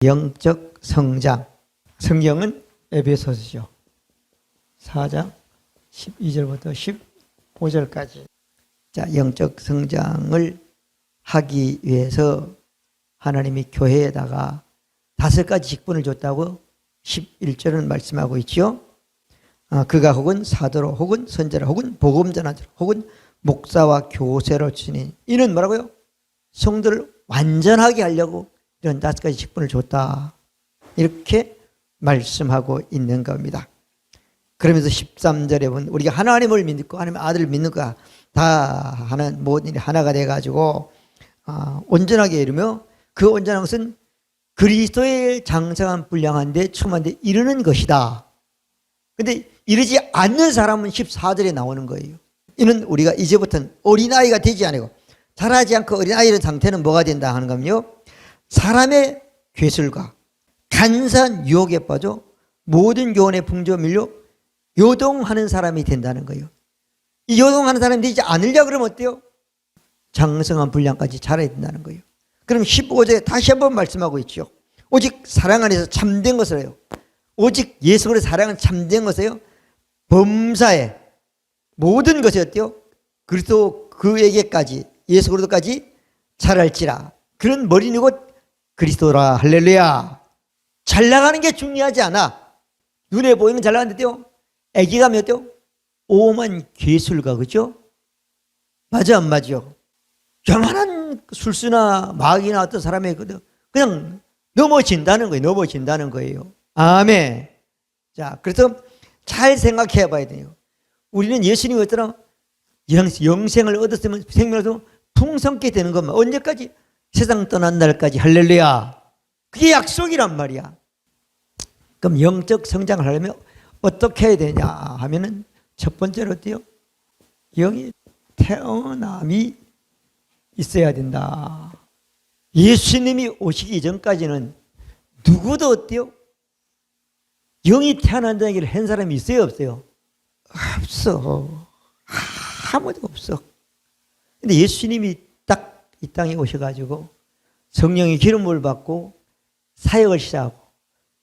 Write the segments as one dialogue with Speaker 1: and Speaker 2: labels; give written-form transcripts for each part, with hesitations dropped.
Speaker 1: 영적 성장. 성경은 에베소서죠. 4장 12절부터 15절까지. 자, 영적 성장을 하기 위해서 하나님이 교회에다가 5가지 직분을 줬다고 11절은 말씀하고 있죠. 그가 혹은 사도로, 혹은 선지자로, 혹은 복음 전하자로, 혹은 목사와 교세로 주니, 이는 뭐라고요? 성도를 완전하게 하려고 이런 5가지 직분을 줬다, 이렇게 말씀하고 있는 겁니다. 그러면서 13절에 보면 우리가 하나님을 믿고 하나님 아들을 믿는가 다 하는 모든 일이 하나가 돼가지고 온전하게 이루며, 그 온전한 것은 그리스도의 장성한 분량한데 충만한데 이르는 것이다. 근데 이르지 않는 사람은 14절에 나오는 거예요. 이는 우리가 이제부터는 어린아이가 되지 않고 자라지 않고 어린아이의 상태는 뭐가 된다 하는 거면요, 사람의 괴술과 간사한 유혹에 빠져 모든 교훈의 풍조에 밀려 요동하는 사람이 된다는 거예요. 이 요동하는 사람이 되지 않으려고 그러면 어때요? 장성한 분량까지 자라야 된다는 거예요. 그럼 15절에 다시 한번 말씀하고 있죠. 오직 사랑 안에서 참된 것을 해요. 오직 예수 그리스도의 사랑은 참된 것이에요. 범사에 모든 것이 어때요? 그리스도 그에게까지, 예수 그리스도까지 자랄지라. 그런 머리는 곧 그리스도라. 할렐루야. 잘 나가는 게 중요하지 않아. 눈에 보이면 잘 나가는데요, 애기가 몇 대요? 오만 괴술가, 그죠? 맞아 안 맞죠? 요만한 술수나 마귀나 어떤 사람의 그냥 넘어진다는 거예요. 넘어진다는 거예요. 아멘. 자, 그래서 잘 생각해 봐야 돼요. 우리는 예수님이 어쩌나 영생을 얻었으면, 생명을 얻으면 풍성케 되는 것만. 언제까지? 세상 떠난 날까지. 할렐루야. 그게 약속이란 말이야. 그럼 영적 성장을 하려면 어떻게 해야 되냐 하면은, 첫 번째로 어때요? 영이 태어남이 있어야 된다. 예수님이 오시기 전까지는 누구도 어때요? 영이 태어난다는 얘기를 한 사람이 있어요, 없어요? 없어. 아무도 없어. 근데 예수님이 딱 이 땅에 오셔가지고 성령의 기름을 받고 사역을 시작하고,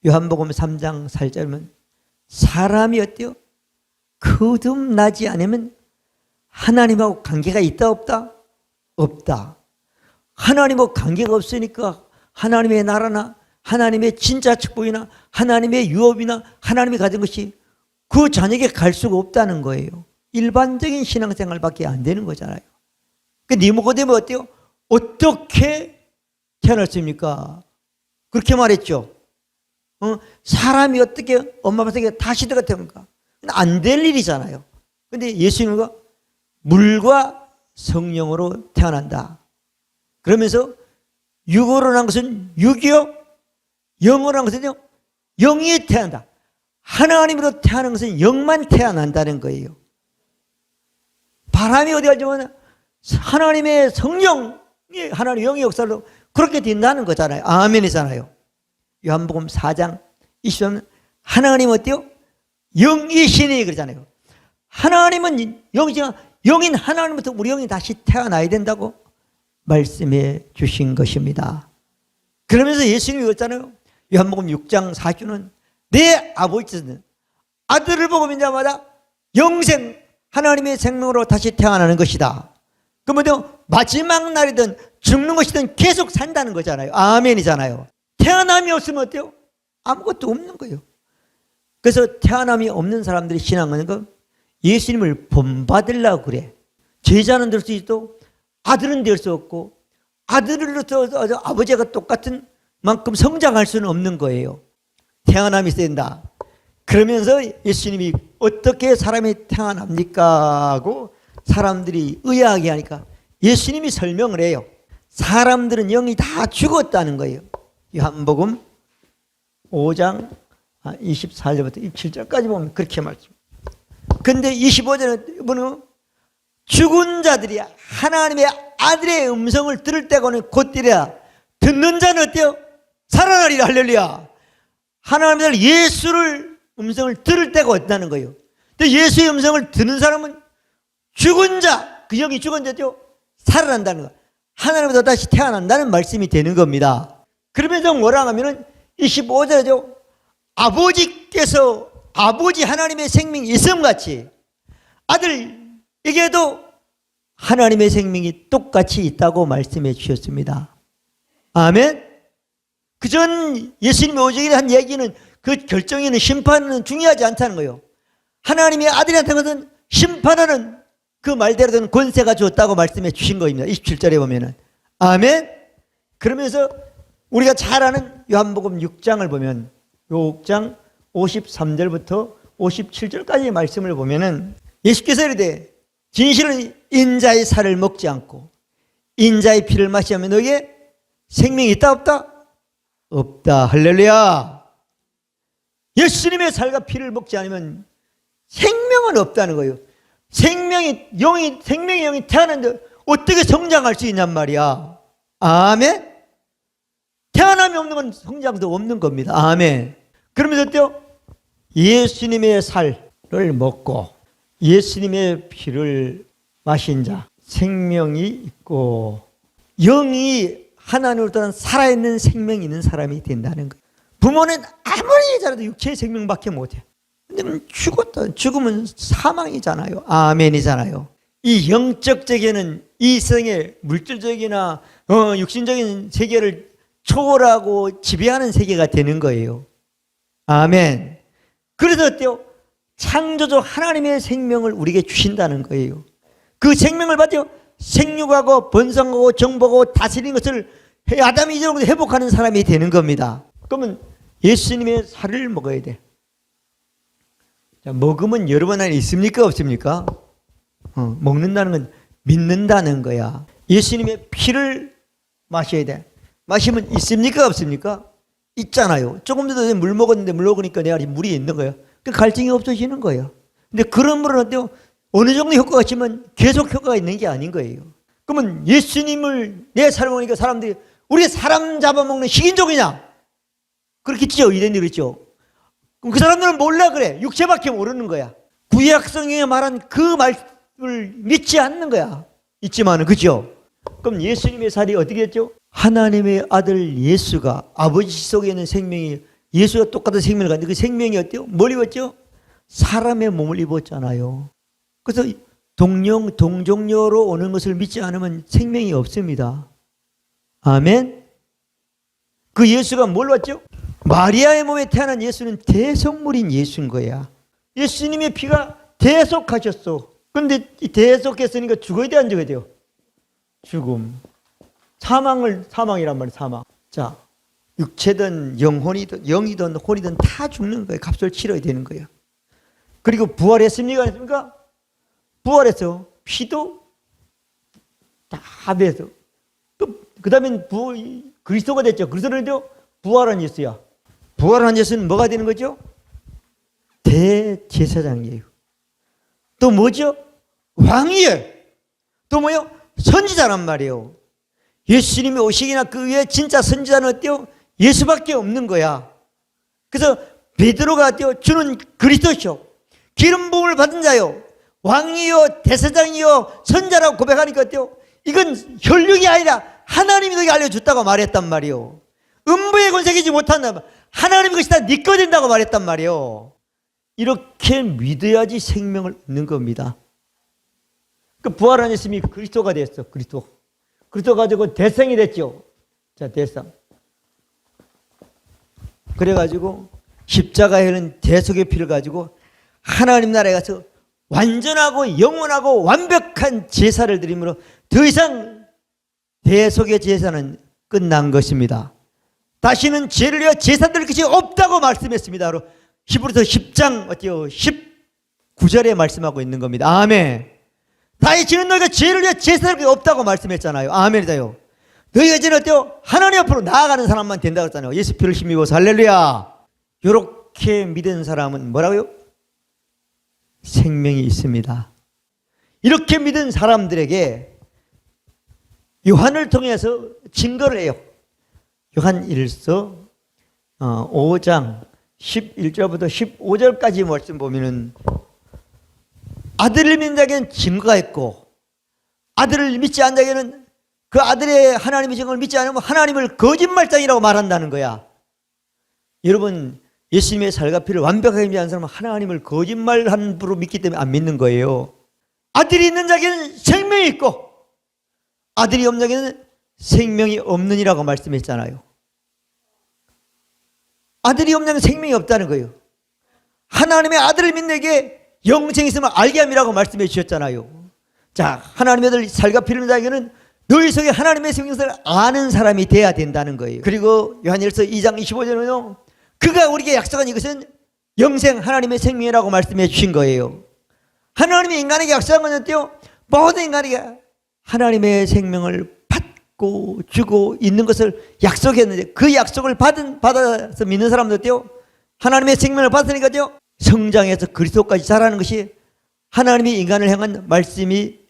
Speaker 1: 요한복음 3장 4절은 사람이 어때요? 거듭나지 않으면 하나님하고 관계가 있다 없다? 없다. 하나님하고 관계가 없으니까 하나님의 나라나 하나님의 진짜 축복이나 하나님의 유업이나 하나님이 가진 것이 그 자녀에게 갈 수가 없다는 거예요. 일반적인 신앙생활밖에 안 되는 거잖아요. 근데 니모데모 어때요? 어떻게 태어났습니까? 그렇게 말했죠. 사람이 어떻게 엄마 뱃속에 다시 들어갔습니까? 안 될 일이잖아요. 근데 예수님과 물과 성령으로 태어난다. 그러면서 육으로 난 것은 육이요, 영으로 난 것은요, 영이 태어난다. 하나님으로 태어난 것은 영만 태어난다는 거예요. 바람이 어디 가지면 하나님의 성령, 하나님의 영의 역사로 그렇게 된다는 거잖아요. 아멘이잖아요. 요한복음 4장 20절 하나님 어때요? 영이시니 그러잖아요. 하나님은 영이지만 영인 하나님부터 우리 영이 다시 태어나야 된다고 말씀해 주신 것입니다. 그러면서 예수님이 그랬잖아요. 요한복음 6장 40절은 내 아버지는 아들을 보고 믿는 자마다 영생, 하나님의 생명으로 다시 태어나는 것이다. 그러면 마지막 날이든 죽는 것이든 계속 산다는 거잖아요. 아멘이잖아요. 태어남이 없으면 어때요? 아무것도 없는 거예요. 그래서 태어남이 없는 사람들이 신앙하는 건 예수님을 본받으려고 그래. 제자는 될 수 있고 아들은 될 수 없고, 아들로서 아버지가 똑같은 만큼 성장할 수는 없는 거예요. 태어남이 있어야 된다. 그러면서 예수님이 어떻게 사람이 태어납니까 하고 사람들이 의아하게 하니까 예수님이 설명을 해요. 사람들은 영이 다 죽었다는 거예요. 요한복음 5장 24절부터 27절까지 보면 그렇게 말씀. 근데 25절에 보면 죽은 자들이 하나님의 아들의 음성을 들을 때고는 곧이라 듣는 자는 어때요? 살아나리라. 할렐루야. 하나님의 예수를 음성을 들을 때가 없다는 거예요. 근데 예수의 음성을 듣는 사람은 죽은 자, 그 영이 죽은 자죠, 살아난다는 거. 하나님보다 다시 태어난다는 말씀이 되는 겁니다. 그러면서 뭐라 하면은 25절이죠. 아버지께서 아버지 하나님의 생명이 있음같이 아들에게도 하나님의 생명이 똑같이 있다고 말씀해 주셨습니다. 아멘. 그전 예수님이 오시기 전에 한 얘기는 그 결정에는 심판은 중요하지 않다는 거예요. 하나님의 아들한테 것은 심판하는 그 말대로 된 권세가 줬다고 말씀해 주신 거입니다. 27절에 보면은. 아멘. 그러면서 우리가 잘 아는 요한복음 6장을 보면 6장 53절부터 57절까지의 말씀을 보면은 예수께서 이르되 진실은 인자의 살을 먹지 않고 인자의 피를 마시면 너에게 생명이 있다 없다? 없다. 할렐루야. 예수님의 살과 피를 먹지 않으면 생명은 없다는 거예요. 생명의 영이 태어났는데 어떻게 성장할 수 있냔 말이야. 아멘. 태어남이 없는 건 성장도 없는 겁니다. 아멘. 그러면서 어때요? 예수님의 살을 먹고 예수님의 피를 마신 자 생명이 있고 영이 하나님으로 떠난 살아있는 생명이 있는 사람이 된다는 거예요. 부모는 아무리 잘해도 육체의 생명밖에 못해. 근데 죽으면 사망이잖아요. 아멘이잖아요. 이 영적 세계는 이 세상의 물질적이나 육신적인 세계를 초월하고 지배하는 세계가 되는 거예요. 아멘. 그래서 어때요? 창조주 하나님의 생명을 우리에게 주신다는 거예요. 그 생명을 받죠. 생육하고 번성하고 정복하고 다스리는 것을 아담이 이전으로 회복하는 사람이 되는 겁니다. 그러면 예수님의 살을 먹어야 돼. 자, 먹으면 여러분 안에 있습니까? 없습니까? 먹는다는 건 믿는다는 거야. 예수님의 피를 마셔야 돼. 마시면 있습니까? 없습니까? 있잖아요. 조금 전에 물 먹었는데 물 먹으니까 내 안에 물이 있는 거예요. 그 갈증이 없어지는 거예요. 근데 그런 물은 어때요? 어느 정도 효과가 있지만 계속 효과가 있는 게 아닌 거예요. 그러면 예수님을 내 살을 먹으니까 사람들이 우리가 사람 잡아먹는 식인종이냐? 그렇겠죠. 이랬니 그랬죠. 그럼 그 사람들은 몰라 그래. 육체밖에 모르는 거야. 구약 성경에 말한 그 말씀을 믿지 않는 거야. 있지만은 그죠? 그럼 예수님의 살이 어떻게 됐죠? 하나님의 아들 예수가 아버지 속에 있는 생명이 예수가 똑같은 생명을 가는데 그 생명이 어때요? 뭘 입었죠? 사람의 몸을 입었잖아요. 그래서 동종녀로 오는 것을 믿지 않으면 생명이 없습니다. 아멘. 그 예수가 뭘 왔죠? 마리아의 몸에 태어난 예수는 대속물인 예수인 거야. 예수님의 피가 대속하셨어. 그런데 이 대속했으니까 죽어야 돼, 안 죽어야 돼요? 죽음. 사망이란 말이에요. 사망. 자, 육체든 영혼이든 영이든 혼이든 다 죽는 거예요. 값을 치러야 되는 거예요. 그리고 부활했습니까? 안 했습니까? 부활했어. 피도 다 배서. 그 다음엔 그리스도가 됐죠. 그리스도는요, 부활한 예수야. 부활한 예수는 뭐가 되는 거죠? 대제사장이에요. 또 뭐죠? 왕이에요. 또 뭐요? 선지자란 말이에요. 예수님이 오시기나 그 위에 진짜 선지자는 어때요? 예수밖에 없는 거야. 그래서 베드로가 어때요? 주는 그리스도시요. 기름 부음을 받은 자요. 왕이요, 대사장이요, 선자라고 고백하니까 어때요? 이건 혈육이 아니라 하나님이 너에게 알려줬다고 말했단 말이요. 음부의 권세이지 못한다. 하나님 것이 다 네 거 된다고 말했단 말이요. 이렇게 믿어야지 생명을 얻는 겁니다. 그 부활한 예수님이 그리스도가 됐어. 그리스도 가지고 대상이 됐죠. 자, 대상. 그래가지고 십자가에는 대속의 피를 가지고 하나님 나라에 가서 완전하고 영원하고 완벽한 제사를 드림으로 더 이상 대속의 제사는 끝난 것입니다. 다시는 죄를 위하여 제사 드릴 것이 없다고 말씀했습니다. 히브리서 10장 어때요? 19절에 말씀하고 있는 겁니다. 아멘. 다시는 너희가 죄를 위하여 제사 드릴 것이 없다고 말씀했잖아요. 아멘이다요. 너희가 이제는 어때요? 하나님 앞으로 나아가는 사람만 된다고 했잖아요. 예수 피를 힘입어서 할렐루야. 이렇게 믿은 사람은 뭐라고요? 생명이 있습니다. 이렇게 믿은 사람들에게 요한을 통해서 증거를 해요. 요한 1서 5장 11절부터 15절까지 말씀 보면은 아들을 믿는 자에게는 증거가 있고 아들을 믿지 않는 자에게는 그 아들의 하나님의 증거를 믿지 않으면 하나님을 거짓말장이라고 말한다는 거야. 여러분, 예수님의 살과 피를 완벽하게 믿는 사람은 하나님을 거짓말 함부로 믿기 때문에 안 믿는 거예요. 아들이 있는 자에게는 생명이 있고 아들이 없는 자에게는 생명이 없느니라고 말씀했잖아요. 아들이 없는 자에게는 생명이 없다는 거예요. 하나님의 아들을 믿는 자에게 영생이 있음을 알게 함이라고 말씀해 주셨잖아요. 자, 하나님의 아들 살과 피를 믿는 자에게는 너희 속에 하나님의 생명을 아는 사람이 돼야 된다는 거예요. 그리고 요한일서 2장 25절에는요, 그가 우리에게 약속한 이것은 영생 하나님의 생명이라고 말씀해 주신 거예요. 하나님이 인간에게 약속한 건 어때요? 모든 인간에게 하나님의 생명을 받고 주고 있는 것을 약속했는데 그 약속을 받아서 믿는 사람도 어때요? 하나님의 생명을 받으니까요, 성장해서 그리스도까지 자라는 것이 하나님이 인간을 향한 말씀이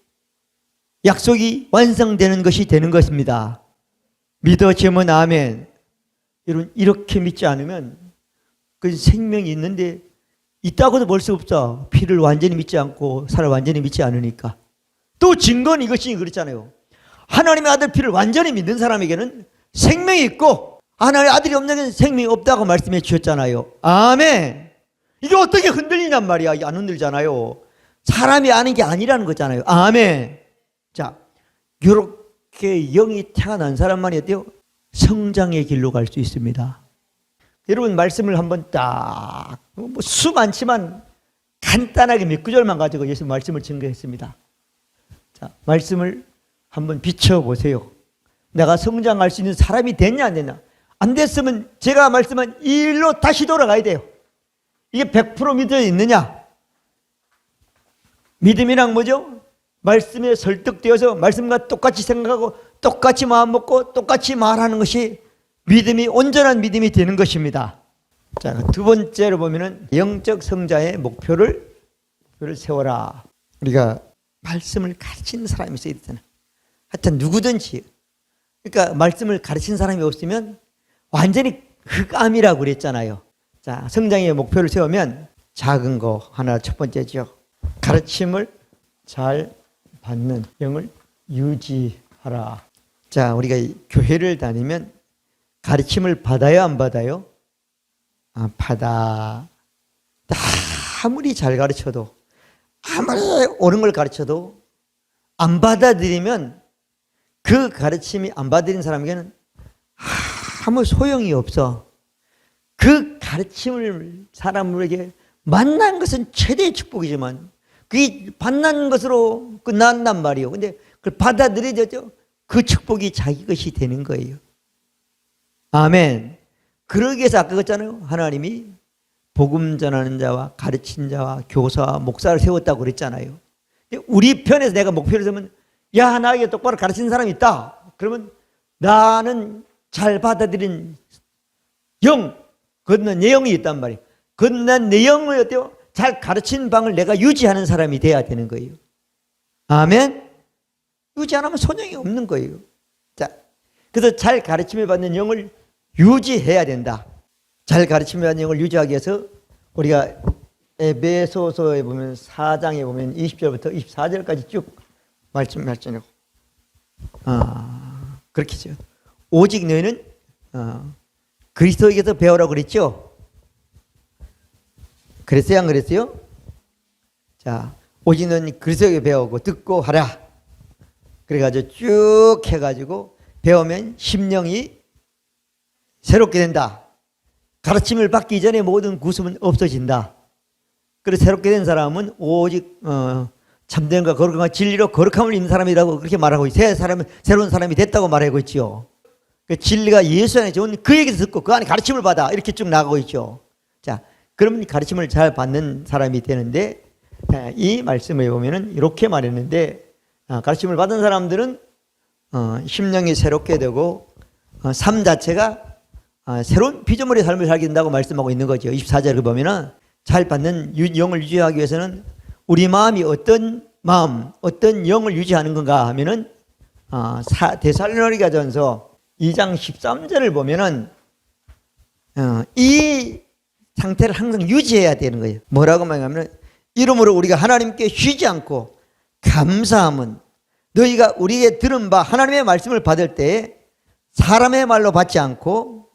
Speaker 1: 약속이 완성되는 것이 되는 것입니다. 믿어지면 아멘. 여러분, 이렇게 믿지 않으면 그 생명이 있는데 있다고도 볼 수 없어. 피를 완전히 믿지 않고 살을 완전히 믿지 않으니까. 또 증거는 이것이 그렇잖아요. 하나님의 아들 피를 완전히 믿는 사람에게는 생명이 있고 하나님의 아들이 없는 데는 생명이 없다고 말씀해 주셨잖아요. 아멘. 이게 어떻게 흔들리냔 말이야. 안 흔들잖아요. 사람이 아는 게 아니라는 거잖아요. 아멘. 자, 이렇게 영이 태어난 사람만이 어때요? 성장의 길로 갈 수 있습니다. 여러분, 말씀을 한번 딱, 수 많지만 간단하게 몇 구절만 가지고 예수 말씀을 증거했습니다. 자, 말씀을 한번 비춰보세요. 내가 성장할 수 있는 사람이 됐냐 안 됐냐? 안 됐으면 제가 말씀한 이 일로 다시 돌아가야 돼요. 이게 100% 믿어 있느냐? 믿음이란 뭐죠? 말씀에 설득되어서 말씀과 똑같이 생각하고 똑같이 마음 먹고 똑같이 말하는 것이 믿음이 온전한 믿음이 되는 것입니다. 자, 두 번째로 보면은 영적 성장의 목표를 세워라. 우리가 말씀을 가르치는 사람이 있어야 되잖아요. 하여튼 누구든지. 그러니까 말씀을 가르치는 사람이 없으면 완전히 흑암이라고 그랬잖아요. 자, 성장의 목표를 세우면 작은 거 하나 첫 번째죠. 가르침을 잘 받는 영을 유지하라. 자, 우리가 교회를 다니면 가르침을 받아요, 안 받아요? 받아. 아무리 잘 가르쳐도, 아무리 옳은 걸 가르쳐도 안 받아들이면 그 가르침이 안 받아들인 사람에게는 아무 소용이 없어. 그 가르침을 사람에게 만난 것은 최대의 축복이지만 그게 받는 것으로 끝난단 말이에요. 근데 그걸 받아들여졌죠. 그 축복이 자기 것이 되는 거예요. 아멘. 그러기 위해서 아까 그랬잖아요. 하나님이 복음 전하는 자와 가르친 자와 교사와 목사를 세웠다고 그랬잖아요. 우리 편에서 내가 목표를 세우면, 야, 나에게 똑바로 가르치는 사람이 있다. 그러면 나는 잘 받아들인 영, 건넌 내 영이 있단 말이에요. 건넌 내 영을 어때요? 잘 가르치는 방을 내가 유지하는 사람이 돼야 되는 거예요. 아멘. 유지 안 하면 소용이 없는 거예요. 자, 그래서 잘 가르침을 받는 영을 유지해야 된다. 잘 가르침을 받는 영을 유지하기 위해서 우리가 에베소서에 보면 4장에 보면 20절부터 24절까지 쭉 말씀하시고, 그렇게죠. 오직 너희는 그리스도에게서 배우라고 그랬죠. 그랬어요, 안 그랬어요? 자, 오직 너는 그리스도에게 배우고 듣고 하라. 그래가지고 쭉 해가지고 배우면 심령이 새롭게 된다. 가르침을 받기 이전에 모든 구습은 없어진다. 그래서 새롭게 된 사람은 오직 참됨과 거룩함과 진리로 거룩함을 입는 사람이라고 그렇게 말하고 새로운 사람이 됐다고 말하고 있죠. 그 진리가 예수 안에 좋은 그 얘기를 듣고 그 안에 가르침을 받아 이렇게 쭉 나가고 있죠. 자, 그러면 가르침을 잘 받는 사람이 되는데, 이 말씀을 보면은 이렇게 말했는데, 가르침을 받은 사람들은 심령이 새롭게 되고 삶 자체가 새로운 피조물의 삶을 살게 된다고 말씀하고 있는 거죠. 24절을 보면은 잘 받는 영을 유지하기 위해서는 우리 마음이 어떤 마음, 어떤 영을 유지하는 건가 하면은 데살로니가전서 2장 13절을 보면은 이 상태를 항상 유지해야 되는 거예요. 뭐라고 말하면, 이러므로 우리가 하나님께 쉬지 않고 감사함은 너희가 우리에게 들은 바 하나님의 말씀을 받을 때 사람의 말로 받지 않고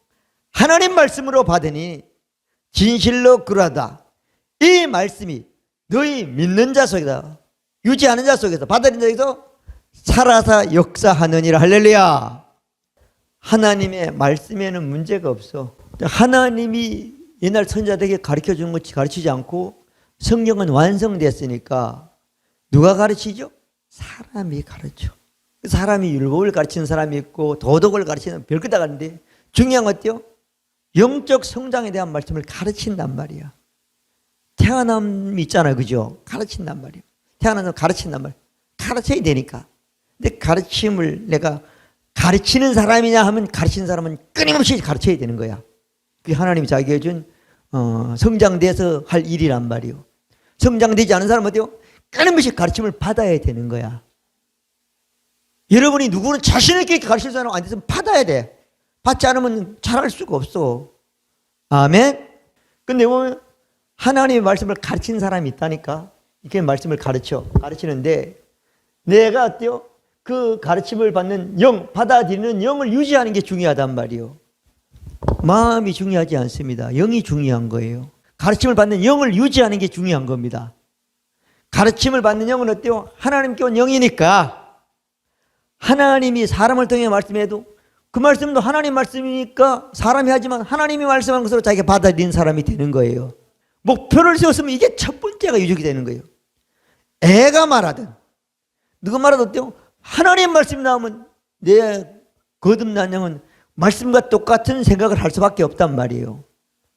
Speaker 1: 하나님 말씀으로 받으니 진실로 그러하다. 이 말씀이 너희 믿는 자 속에서, 유지하는 자 속에서, 받아들이는 자 속에서 살아서 역사하느니라. 할렐루야. 하나님의 말씀에는 문제가 없어. 하나님이 옛날 선자들에게 가르쳐준 것 가르치지 않고 성경은 완성됐으니까 누가 가르치죠? 사람이 가르쳐. 사람이 율법을 가르치는 사람이 있고 도덕을 가르치는 별것 다 가는데 중요한 건 어때요? 영적 성장에 대한 말씀을 가르친단 말이야. 태어남이 있잖아요. 그죠? 가르친단 말이야. 태어나서 가르친단 말이야. 가르쳐야 되니까. 근데 가르침을 내가 가르치는 사람이냐 하면 가르치는 사람은 끊임없이 가르쳐야 되는 거야. 그게 하나님이 자기에게 준 성장돼서 할 일이란 말이요. 성장되지 않은 사람은 어때요? 끊임없이 가르침을 받아야 되는 거야. 여러분이 누구는 자신 있게 가르칠 사람 안 됐으면 받아야 돼. 받지 않으면 잘할 수가 없어. 아멘. 근데 보면 하나님의 말씀을 가르치는 사람이 있다니까. 이렇게 말씀을 가르치는데 내가 어때요? 그 가르침을 받는 영, 받아들이는 영을 유지하는 게 중요하단 말이에요. 마음이 중요하지 않습니다. 영이 중요한 거예요. 가르침을 받는 영을 유지하는 게 중요한 겁니다. 가르침을 받는 영은 어때요? 하나님께 온 영이니까 하나님이 사람을 통해 말씀해도 그 말씀도 하나님 말씀이니까 사람이 하지만 하나님이 말씀한 것으로 자기가 받아들인 사람이 되는 거예요. 목표를 세웠으면 이게 첫 번째가 유족이 되는 거예요. 애가 말하든 누가 말하든 어때요? 하나님 말씀이 나오면 내 거듭난 영은 말씀과 똑같은 생각을 할 수밖에 없단 말이에요.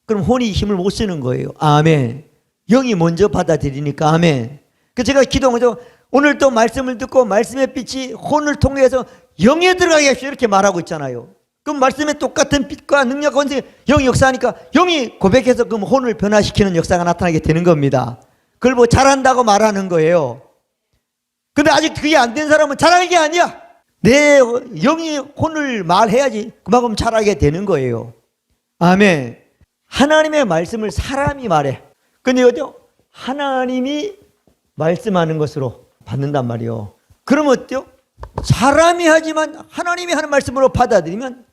Speaker 1: 그럼 혼이 힘을 못 쓰는 거예요. 아멘. 영이 먼저 받아들이니까 아멘. 그래서 제가 기도한 거죠. 오늘 또 말씀을 듣고 말씀의 빛이 혼을 통해서 영에 들어가게 하시오 이렇게 말하고 있잖아요. 그럼 말씀의 똑같은 빛과 능력 권세 영이 역사하니까 영이 고백해서 그럼 혼을 변화시키는 역사가 나타나게 되는 겁니다. 그걸 뭐 잘한다고 말하는 거예요. 근데 아직 그게 안 된 사람은 잘하는 게 아니야. 내 영이 혼을 말해야지 그만큼 잘하게 되는 거예요. 아멘. 하나님의 말씀을 사람이 말해. 근데 어때요? 하나님이 말씀하는 것으로 받는단 말이에요. 그러면 어때요? 사람이 하지만 하나님이 하는 말씀으로 받아들이면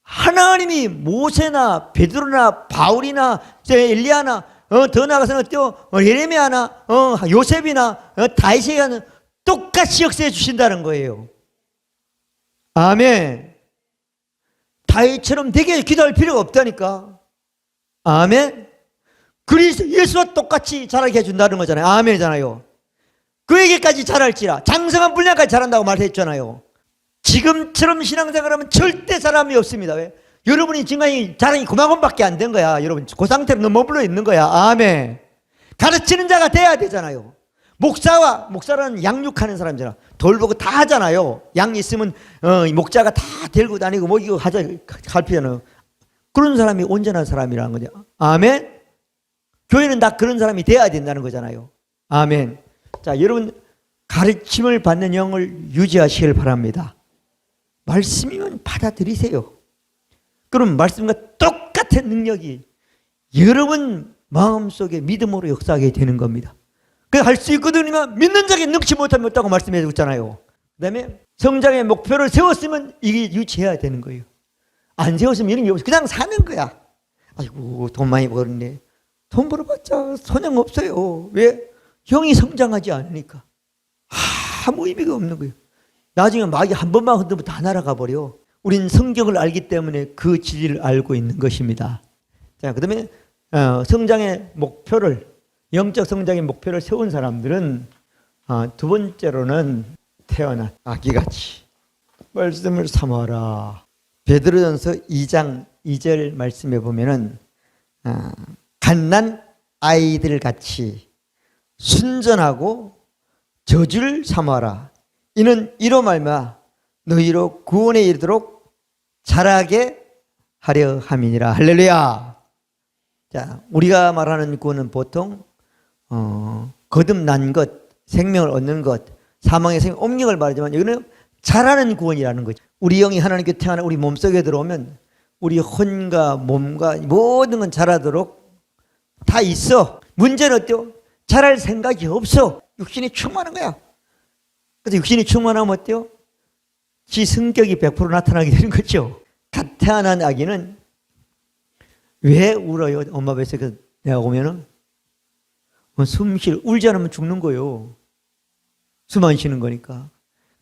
Speaker 1: 하나님이 모세나 베드로나 바울이나 엘리야나 더 나아가서는 어때요? 예레미야나 요셉이나 다윗에게 하는 똑같이 역사해 주신다는 거예요. 아멘. 다윗처럼 되게 기도할 필요가 없다니까. 아멘. 그리스도 예수와 똑같이 자라게 해준다는 거잖아요. 아멘이잖아요. 그에게까지 자랄지라 장성한 분량까지 자란다고 말했잖아요. 지금처럼 신앙생활하면 절대 사람이 없습니다. 왜? 여러분이 지금 자랑이 그만큼밖에 안 된 거야. 여러분 그 상태로 너무 머물러 있는 거야. 아멘. 가르치는 자가 돼야 되잖아요. 목사라는 양육하는 사람이잖아. 돌보고 다 하잖아요. 양 있으면 목자가 다 데리고 다니고 먹이고 갈피잖아요. 그런 사람이 온전한 사람이라는 거죠. 아멘. 교회는 다 그런 사람이 돼야 된다는 거잖아요. 아멘. 자, 여러분 가르침을 받는 영을 유지하시길 바랍니다. 말씀이면 받아들이세요. 그럼 말씀과 똑같은 능력이 여러분 마음속에 믿음으로 역사하게 되는 겁니다. 할 수 있거든요. 믿는 자에게 능치 못하면 없다고 말씀해 주잖아요. 그 다음에 성장의 목표를 세웠으면 이게 유지해야 되는 거예요. 안 세웠으면 이런 게 없어요. 그냥 사는 거야. 아이고 돈 많이 벌었네. 돈 벌어봤자 소용없어요. 왜? 영이 성장하지 않으니까. 아무 의미가 없는 거예요. 나중에 마귀 한 번만 흔들면 다 날아가 버려. 우린 성경을 알기 때문에 그 진리를 알고 있는 것입니다. 자, 그 다음에 성장의 목표를, 영적 성장의 목표를 세운 사람들은 두 번째로는 태어난 아기같이 말씀을 삼아라. 베드로전서 2장 2절 말씀에 보면은 갓난 아이들 같이 순전하고 저주를 삼아라. 이는 이로 말미암아 너희로 구원에 이르도록 자라게 하려 함이니라. 할렐루야. 자, 우리가 말하는 구원은 보통 거듭난 것, 생명을 얻는 것, 사망의 생명, 옴닉을 말하지만 여기는 자라는 구원이라는 거죠. 우리 영이 하나님께 태어나 우리 몸속에 들어오면 우리 혼과 몸과 모든 건 자라도록 다 있어. 문제는 어때요? 자랄 생각이 없어. 육신이 충만한 거야. 그래서 육신이 충만하면 어때요? 지 성격이 100% 나타나게 되는 거죠. 갓 태어난 아기는 왜 울어요? 엄마 뱃속에서 내가 오면은 울지 않으면 죽는 거예요. 숨 안 쉬는 거니까.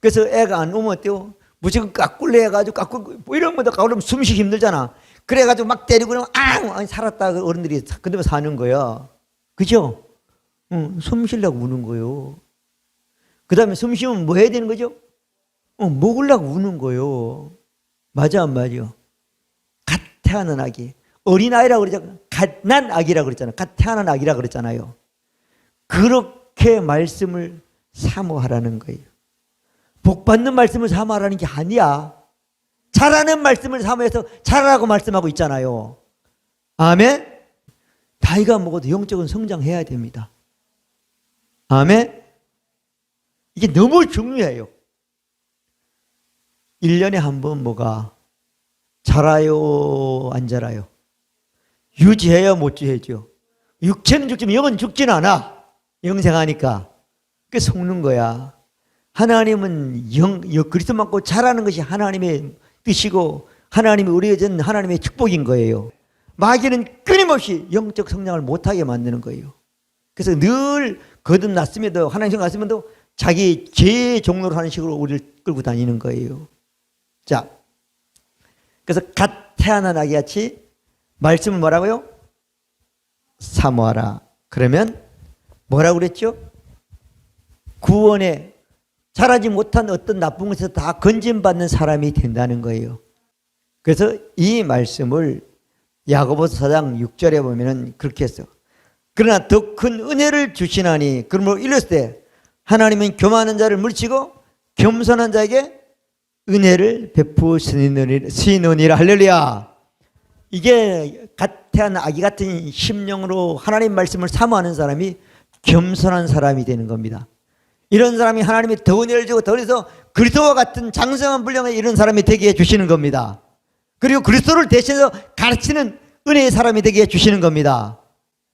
Speaker 1: 그래서 애가 안 오면 어때요? 무조건 까꿀래 해가지고 뭐 이런 거다 까꿀면 숨쉬기 힘들잖아. 그래가지고 막 때리고 그러면 아니 살았다 어른들이 근데 사는 거야. 그죠? 숨 쉬려고 우는 거예요. 그 다음에 숨 쉬면 뭐 해야 되는 거죠? 먹으려고 우는 거예요. 맞아 안 맞아? 갓 태어난 아기. 어린아이라고 그러잖아요. 갓난 아기라고 그랬잖아요. 갓 태어난 아기라고 그랬잖아요. 그렇게 말씀을 사모하라는 거예요. 복 받는 말씀을 사모하라는 게 아니야. 잘하는 말씀을 사모해서 잘하라고 말씀하고 있잖아요. 아멘? 나이가 먹어도 영적인 성장해야 됩니다. 아멘? 이게 너무 중요해요. 1년에 한 번 뭐가 자라요 안 자라요? 유지해요 못 유지해죠? 육체는 죽지만 영은 죽지는 않아. 영생하니까. 그게 속는 거야. 하나님은 그리스도 믿고 자라는 것이 하나님의 뜻이고 하나님이 우리에게 준 하나님의 축복인 거예요. 마귀는 끊임없이 영적 성장을 못하게 만드는 거예요. 그래서 늘 거듭났음에도 하나님 생각했음에도 자기 죄의 종로를 하는 식으로 우리를 끌고 다니는 거예요. 자, 그래서 갓 태어난 아기같이 말씀을 뭐라고요? 사모하라. 그러면 뭐라고 그랬죠? 구원에 자라지 못한 어떤 나쁜 것에서 다 건진받는 사람이 된다는 거예요. 그래서 이 말씀을 야고보서 4장 6절에 보면은 그렇게 했어. 그러나 더 큰 은혜를 주시나니 그러므로 이랬을 때 하나님은 교만한 자를 물리치고 겸손한 자에게 은혜를 베푸시느니라. 할렐루야. 이게 갓 태어난 아기 같은 심령으로 하나님 말씀을 사모하는 사람이 겸손한 사람이 되는 겁니다. 이런 사람이 하나님이 더 은혜를 주고 더 해서 그리스도와 같은 장성한 분량의 이런 사람이 되게 해주시는 겁니다. 그리고 그리스도를 대신해서 가르치는 은혜의 사람이 되게 해주시는 겁니다.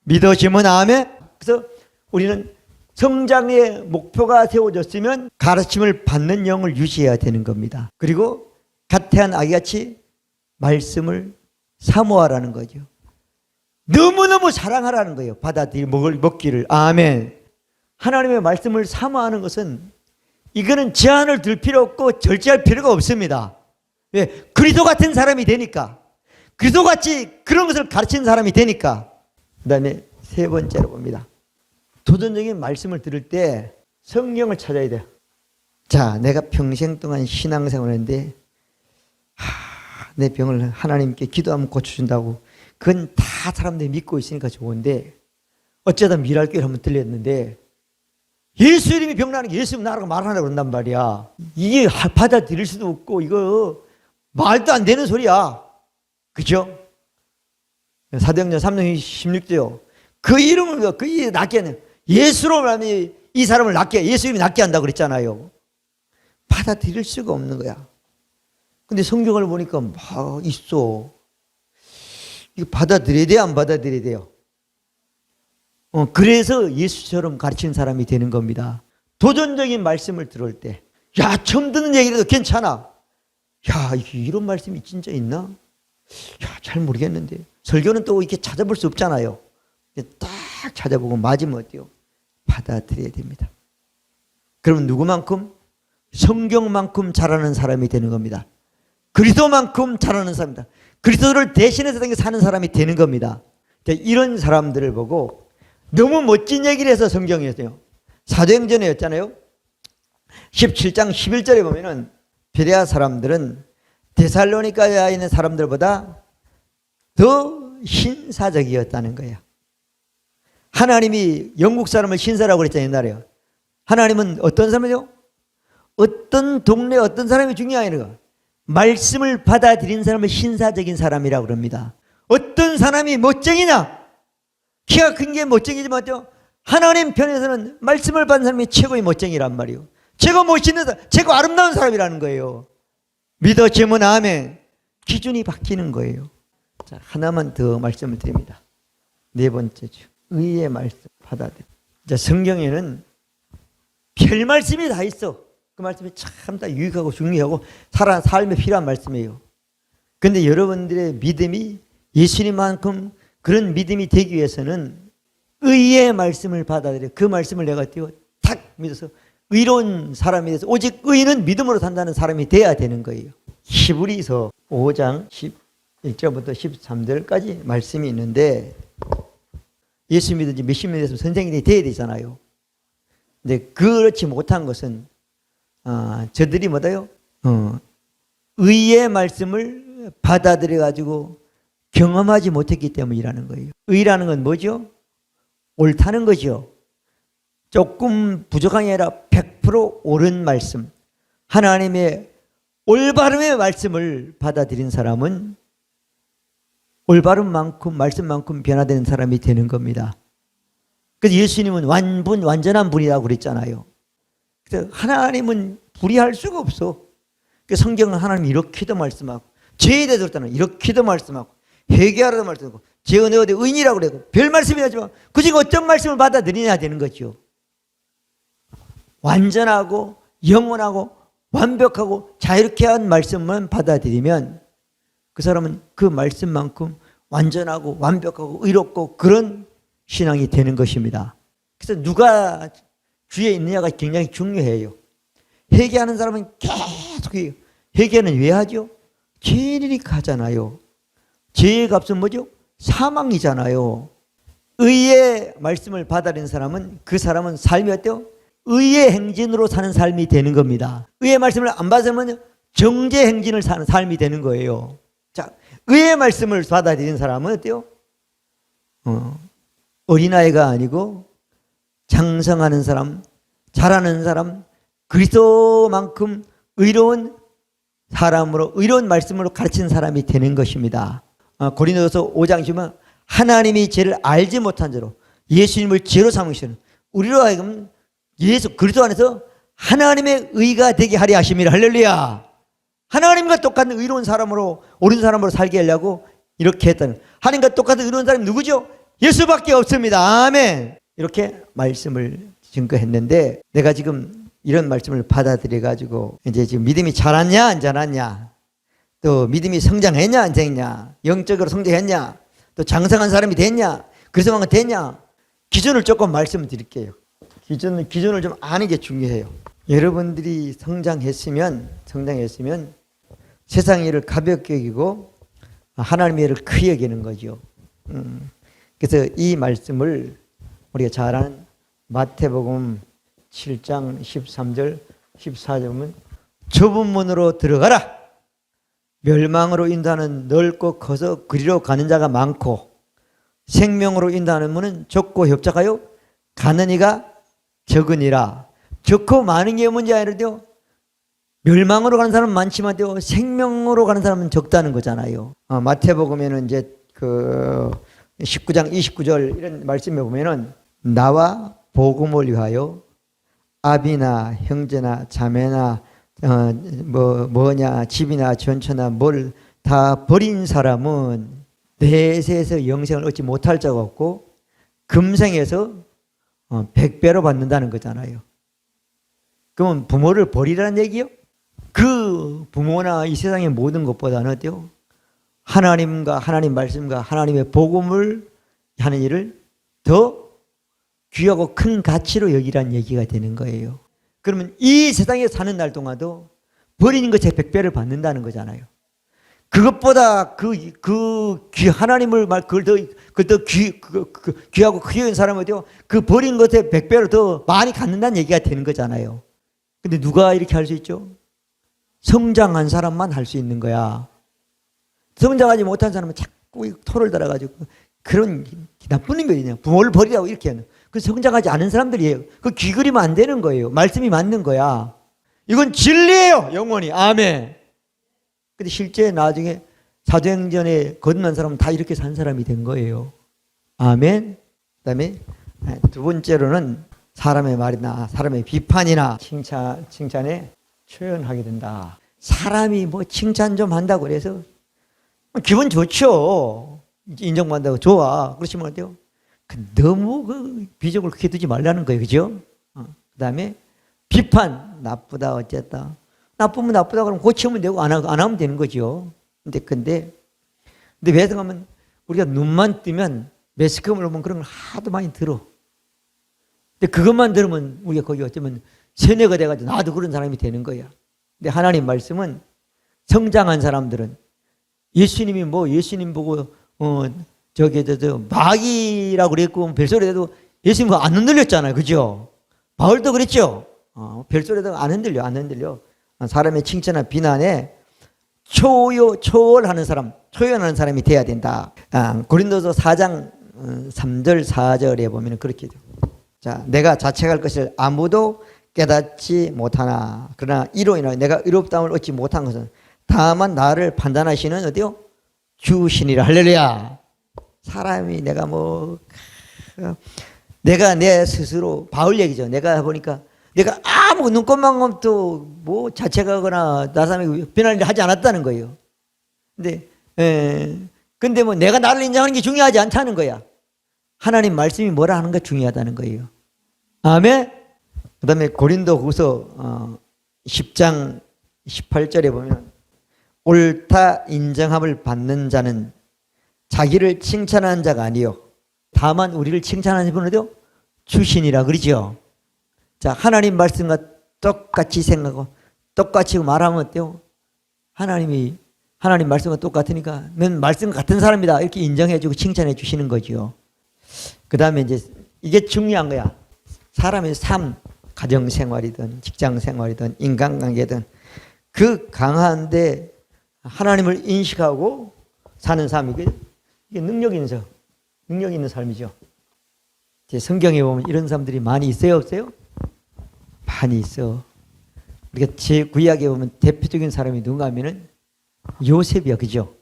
Speaker 1: 믿어지면 아멘. 그래서 우리는 성장의 목표가 세워졌으면 가르침을 받는 영을 유지해야 되는 겁니다. 그리고 갓 태어난 아기같이 말씀을 사모하라는 거죠. 너무너무 사랑하라는 거예요. 먹기를. 아멘. 하나님의 말씀을 사모하는 것은 이거는 제한을 둘 필요 없고 절제할 필요가 없습니다. 왜? 그리스도 같은 사람이 되니까. 그리스도 같이 그런 것을 가르치는 사람이 되니까. 그 다음에 세 번째로 봅니다. 도전적인 말씀을 들을 때 성경을 찾아야 돼요. 자, 내가 평생 동안 신앙생활을 했는데 내 병을 하나님께 기도하면 고쳐준다고 그건 다 사람들이 믿고 있으니까 좋은데 어쩌다 미랄교회를 한번 들렸는데 예수 이름이 병나는 게 예수 이름 나라고 말하라고 그런단 말이야. 이게 받아들일 수도 없고 이거 말도 안 되는 소리야. 그죠? 사도행전 3장 16절요. 그 이름을 그 낫게 하는 예수로 말하면 이 사람을 낫게 예수 이름이 낫게 한다고 그랬잖아요. 받아들일 수가 없는 거야. 근데 성경을 보니까 막 있어. 이거 받아들여야 돼요? 안 받아들여야 돼요? 그래서 예수처럼 가르치는 사람이 되는 겁니다. 도전적인 말씀을 들을 때, 야, 처음 듣는 얘기라도 괜찮아. 야, 이런 말씀이 진짜 있나? 야, 잘 모르겠는데. 설교는 또 이렇게 찾아볼 수 없잖아요. 딱 찾아보고 맞으면 어때요? 받아들여야 됩니다. 그러면 누구만큼? 성경만큼 잘하는 사람이 되는 겁니다. 그리스도만큼 잘하는 사람이다. 그리스도를 대신해서 사는 사람이 되는 겁니다. 이런 사람들을 보고 너무 멋진 얘기를 해서 성경에서요. 사도행전에였잖아요. 17장 11절에 보면은 베레아 사람들은 데살로니가에 있는 사람들보다 더 신사적이었다는 거예요. 하나님이 영국 사람을 신사라고 그랬잖아요. 옛날에요. 하나님은 어떤 사람이죠? 어떤 동네 어떤 사람이 중요한 거예요. 말씀을 받아들인 사람을 신사적인 사람이라고 그럽니다. 어떤 사람이 멋쟁이냐? 키가 큰 게 멋쟁이지만 하나님 편에서는 말씀을 받은 사람이 최고의 멋쟁이란 말이에요. 최고 멋있는 사람, 최고 아름다운 사람이라는 거예요. 믿어지면 아멘. 기준이 바뀌는 거예요. 자, 하나만 더 말씀을 드립니다. 네 번째죠. 의의 말씀 받아들여. 자, 성경에는 별 말씀이 다 있어. 그 말씀이 참 다 유익하고 중요하고 삶에 필요한 말씀이에요. 그런데 여러분들의 믿음이 예수님만큼 그런 믿음이 되기 위해서는 의의 말씀을 받아들여 그 말씀을 내가 탁 믿어서 의로운 사람이 돼서 오직 의인은 믿음으로 산다는 사람이 돼야 되는 거예요. 히브리서 5장 11절부터 13절까지 말씀이 있는데 예수 믿은 지 몇십 년 됐으면 선생님이 돼야 되잖아요. 근데 그렇지 못한 것은 저들이 뭐다요? 의의 말씀을 받아들여 가지고 경험하지 못했기 때문이라는 거예요. 의라는 건 뭐죠? 옳다는 거죠. 조금 부족한 게 아니라 100% 옳은 말씀, 하나님의 올바름의 말씀을 받아들인 사람은 올바른 만큼 말씀만큼 변화되는 사람이 되는 겁니다. 그래서 예수님은 완전한 분이라고 그랬잖아요. 그래서 하나님은 불의할 수가 없어. 그래서 성경은 하나님이 이렇게도 말씀하고 죄에 대해서 그렇다는 이렇게도 말씀하고 회개하라도 말씀하고 죄가 내어도 의인이라고 그래도 별 말씀이 하지만 그 중에 어떤 말씀을 받아들이냐 되는 거죠. 완전하고 영원하고 완벽하고 자유롭게 한 말씀만 받아들이면 그 사람은 그 말씀만큼 완전하고 완벽하고 의롭고 그런 신앙이 되는 것입니다. 그래서 누가 주위에 있느냐가 굉장히 중요해요. 회개하는 사람은 계속 해요. 회개는 왜 하죠? 죄인이니까 하잖아요. 죄의 값은 뭐죠? 사망이잖아요. 의의 말씀을 받아들인 사람은 그 사람은 삶이 어때요? 의의 행진으로 사는 삶이 되는 겁니다. 의의 말씀을 안 받으면 정죄 행진을 사는 삶이 되는 거예요. 자, 의의 말씀을 받아들인 사람은 어때요? 어린아이가 아니고 장성하는 사람, 잘하는 사람, 그리스도만큼 의로운 사람으로 의로운 말씀으로 가르치는 사람이 되는 것입니다. 고린도서 5장 보면 하나님이 죄를 알지 못한 자로 예수님을 죄로 삼으시는 우리로 하여금 예수 그리스도 안에서 하나님의 의가 되게 하려 하심이라. 할렐루야. 하나님과 똑같은 의로운 사람으로 옳은 사람으로 살게 하려고 이렇게 했다는, 하나님과 똑같은 의로운 사람이 누구죠? 예수밖에 없습니다. 아멘. 이렇게 말씀을 증거했는데 내가 지금 이런 말씀을 받아들여 가지고 이제 지금 믿음이 자랐냐 안 자랐냐, 또 믿음이 성장했냐 안 됐냐, 영적으로 성장했냐, 또 장성한 사람이 됐냐, 그리스도만큼 됐냐, 기준을 조금 말씀드릴게요. 기준을 좀 아는 게 중요해요. 여러분들이 성장했으면 세상 일을 가볍게 여기고 하나님의 일을 크게 여기는 거죠. 그래서 이 말씀을 우리가 잘 아는 마태복음 7장 13절 14절 보면 좁은 문으로 들어가라. 멸망으로 인도하는 넓고 커서 그리로 가는 자가 많고 생명으로 인도하는 문은 좁고 협착하여 가는 이가 적으니라. 좋고 많은 게 문제 아니라요. 멸망으로 가는 사람은 많지만 생명으로 가는 사람은 적다는 거잖아요. 마태복음에는 이제 그 19장 29절 이런 말씀에 보면은 나와 복음을 위하여 아비나 형제나 자매나 뭐냐 집이나 전처나 뭘 다 버린 사람은 내세에서 영생을 얻지 못할 자가 없고 금생에서 100배로 받는다는 거잖아요. 그러면 부모를 버리라는 얘기요? 그 부모나 이 세상의 모든 것보다는 어때요? 하나님과 하나님 말씀과 하나님의 복음을 하는 일을 더 귀하고 큰 가치로 여기라는 얘기가 되는 거예요. 그러면 이 세상에 사는 날 동안도 버리는 것에 100배를 받는다는 거잖아요. 그것보다 하나님을 그걸 더 귀하고 크게 여긴 사람은 어때요? 그 버린 것에 100배로 더 많이 갖는다는 얘기가 되는 거잖아요. 근데 누가 이렇게 할 수 있죠? 성장한 사람만 할 수 있는 거야. 성장하지 못한 사람은 자꾸 토를 달아가지고 그런 나쁜 인간이냐. 부모를 버리라고 이렇게 하는. 그 성장하지 않은 사람들이에요. 그 귀 그리면 안 되는 거예요. 말씀이 맞는 거야. 이건 진리예요. 영원히. 아멘. 근데 실제 나중에 사도행전에 거듭난 사람은 다 이렇게 산 사람이 된 거예요. 아멘. 그다음에 두 번째로는 사람의 말이나 사람의 비판이나 칭찬에 초연하게 된다. 사람이 뭐 칭찬 좀 한다고 그래서 기분 좋죠. 인정받는다고 좋아. 그렇지만 어때요? 너무 그 비적을 크게 두지 말라는 거예요. 그죠? 그다음에 비판. 나쁘다 어쨌다. 나쁘면 나쁘다 그러면 고치면 되고 안 하면 되는 거죠. 근데 배송하면 우리가 눈만 뜨면 매스컴을 보면 그런 걸 하도 많이 들어. 근데 그것만 들으면 우리가 거기 어쩌면 세뇌가 돼가지고 나도 그런 사람이 되는 거야. 근데 하나님 말씀은 성장한 사람들은 예수님이 뭐 예수님 보고 마귀라고 그랬고 별소리도 예수님 안 흔들렸잖아요. 그죠? 바울도 그랬죠. 별소리도 안 흔들려. 사람의 칭찬이나 비난에 초월하는 사람, 초연하는 사람이 돼야 된다. 고린도서 4장 3절 4절에 보면 그렇게 돼요. 자, 내가 자책할 것을 아무도 깨닫지 못하나 그러나 이로 인하여 내가 의롭다함을 얻지 못한 것은 다만 나를 판단하시는 어디요? 주신이라. 할렐루야. 사람이 내가 내 스스로 바울 얘기죠. 내가 보니까 내가 아무 눈꽃만큼도 뭐 자책하거나 나사람에게 비난을 하지 않았다는 거예요. 근데 뭐 내가 나를 인정하는 게 중요하지 않다는 거야. 하나님 말씀이 뭐라 하는 게 중요하다는 거예요. 아멘. 그 다음에 고린도후서 10장 18절에 보면 옳다 인정함을 받는 자는 자기를 칭찬하는 자가 아니요 다만 우리를 칭찬하는 분은 어디요? 주신이라 그러죠. 자, 하나님 말씀과 똑같이 생각하고 똑같이 말하면 어때요? 하나님 말씀과 똑같으니까 넌 말씀 같은 사람이다 이렇게 인정해주고 칭찬해 주시는 거죠. 그 다음에 이제 이게 중요한 거야. 사람의 삶, 가정생활이든 직장생활이든 인간관계든 그 강한데 하나님을 인식하고 사는 삶이 이게 능력 있는 삶이죠. 제 성경에 보면 이런 사람들이 많이 있어요, 없어요? 많이 있어. 우리가 제 구약에 보면 대표적인 사람이 누군가 하면은 요셉이야, 그죠?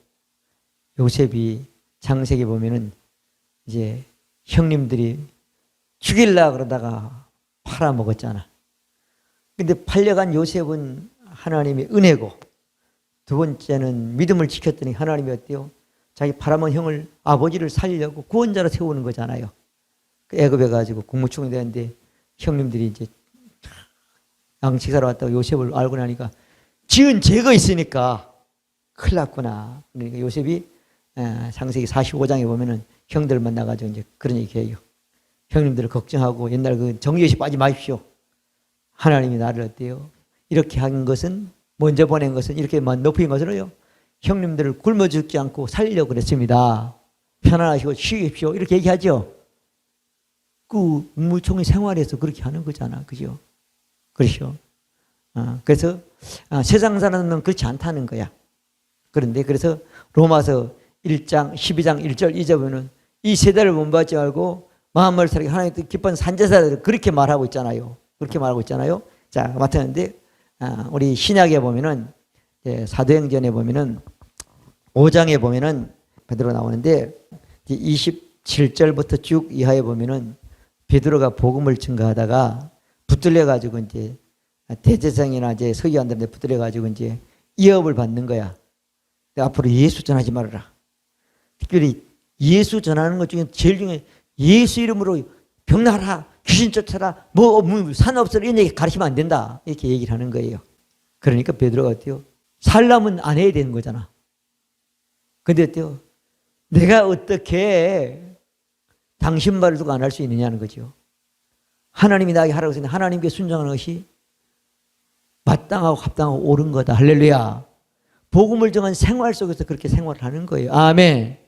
Speaker 1: 요셉이 창세기 보면은 이제 형님들이 죽일라 그러다가 팔아먹었잖아. 근데 팔려간 요셉은 하나님의 은혜고 두 번째는 믿음을 지켰더니 하나님이 어때요? 자기 팔아먹은 형을 아버지를 살리려고 구원자로 세우는 거잖아요. 애굽에 가지고 국무총리 되는데 형님들이 이제 양식사로 왔다고 요셉을 알고 나니까 지은 죄가 있으니까 큰일 났구나. 그러니까 요셉이 창세기 45장에 보면은 형들 만나가지고 이제 그런 얘기해요. 형님들을 걱정하고 옛날 그 정죄시 빠지 마십시오. 하나님이 나를 어때요? 이렇게 한 것은 먼저 보낸 것은 이렇게 높인 것으로요. 형님들을 굶어 죽지 않고 살리려고 그랬습니다. 편안하시고 쉬십시오. 이렇게 얘기하죠. 그 국무총리 생활에서 그렇게 하는 거잖아. 그죠? 그렇죠. 그래서 세상 사람은 그렇지 않다는 거야. 그런데 그래서 로마서 1장 12장 1절 2절 보면 이 세대를 본받지 말고 마음을 살게 하나님 기쁜 산제사들 그렇게 말하고 있잖아요. 그렇게 말하고 있잖아요. 자, 마찬가지인데 우리 신약에 보면은 사도행전에 보면은 5장에 보면은 베드로 나오는데 27절부터 쭉 이하에 보면은 베드로가 복음을 증거하다가 붙들려 가지고 이제 대제사장이나 이제 서기관들한테 붙들려 가지고 이제 이업을 받는 거야. 앞으로 예수 전하지 말아라. 특별히 예수 전하는 것 중에 제일 중에 예수 이름으로 병나라, 귀신 쫓아라, 산업설 이런 얘기 가르치면 안 된다. 이렇게 얘기를 하는 거예요. 그러니까 베드로가 어때요? 살려면 안 해야 되는 거잖아. 근데 어때요? 내가 어떻게 당신 말을 두고 안 할 수 있느냐는 거죠. 하나님이 나에게 하라고 했는데 하나님께 순종하는 것이 마땅하고 합당하고 옳은 거다. 할렐루야. 복음을 정한 생활 속에서 그렇게 생활을 하는 거예요. 아멘.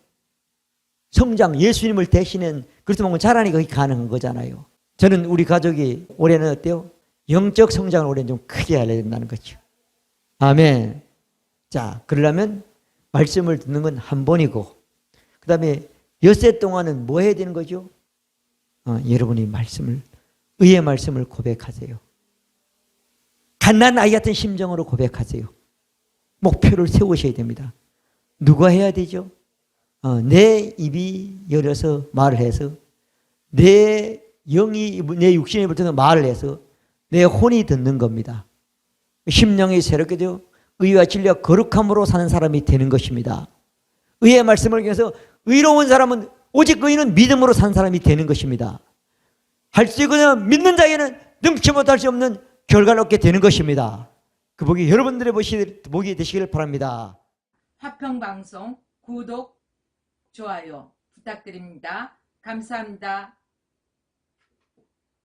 Speaker 1: 성장, 예수님을 대신한 그렇다면 자라니까 그게 가능한 거잖아요. 저는 우리 가족이 올해는 어때요? 영적 성장을 올해는 좀 크게 해야 된다는 거죠. 아멘. 자, 그러려면 말씀을 듣는 건 한 번이고 그 다음에 엿새 동안은 뭐 해야 되는 거죠? 여러분이 의의 말씀을 고백하세요. 갓난 아이 같은 심정으로 고백하세요. 목표를 세우셔야 됩니다. 누가 해야 되죠? 내 입이 열려서 말을 해서 내 영이 내 육신이 불태서 말을 해서 내 혼이 듣는 겁니다. 심령이 새롭게 되어 의와 진리와 거룩함으로 사는 사람이 되는 것입니다. 의의 말씀을 통해서 의로운 사람은 오직 의인은 믿음으로 사는 사람이 되는 것입니다. 할 수 있거나 믿는 자에게는 능치 못할 수 없는 결과를 얻게 되는 것입니다. 그 복이 여러분들의 복이 되시기를 바랍니다.
Speaker 2: 화평방송 구독, 좋아요 부탁드립니다. 감사합니다.